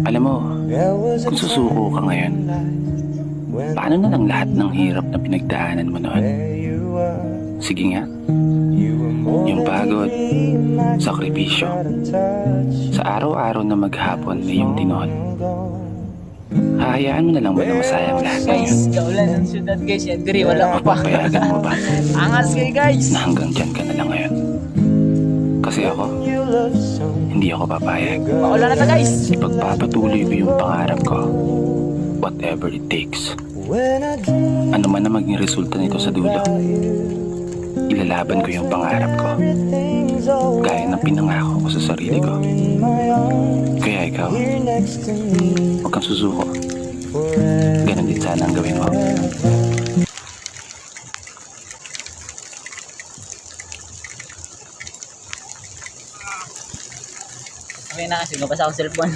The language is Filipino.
Alam mo, kung susuko ka ngayon, paano na lang lahat ng hirap na pinagdaanan mo noon? Sige nga, yung pagod, sakripisyo, sa araw-araw na maghapon na yung tinon. Hahayaan mo na lang ba na masayang lahat ngayon? Guys, kaulan ng syudad guys. Yan, diri, wala pa pa. Papayagan mo ba Angas kayo guys. na hanggang dyan ka na lang ngayon? Kasi ako, hindi ako papayag. Paulan na ta guys. Ipagpapatuloy ko yung pangarap ko, whatever it takes. Ano man na maging resulta nito sa dulo, ilalaban ko yung pangarap ko, gaya ng pinangako ko sa sarili ko. Kaya ikaw, huwag kang susuko. Ganon din sana ang gawin mo. Okay na kasi, mabasa ako cellphone.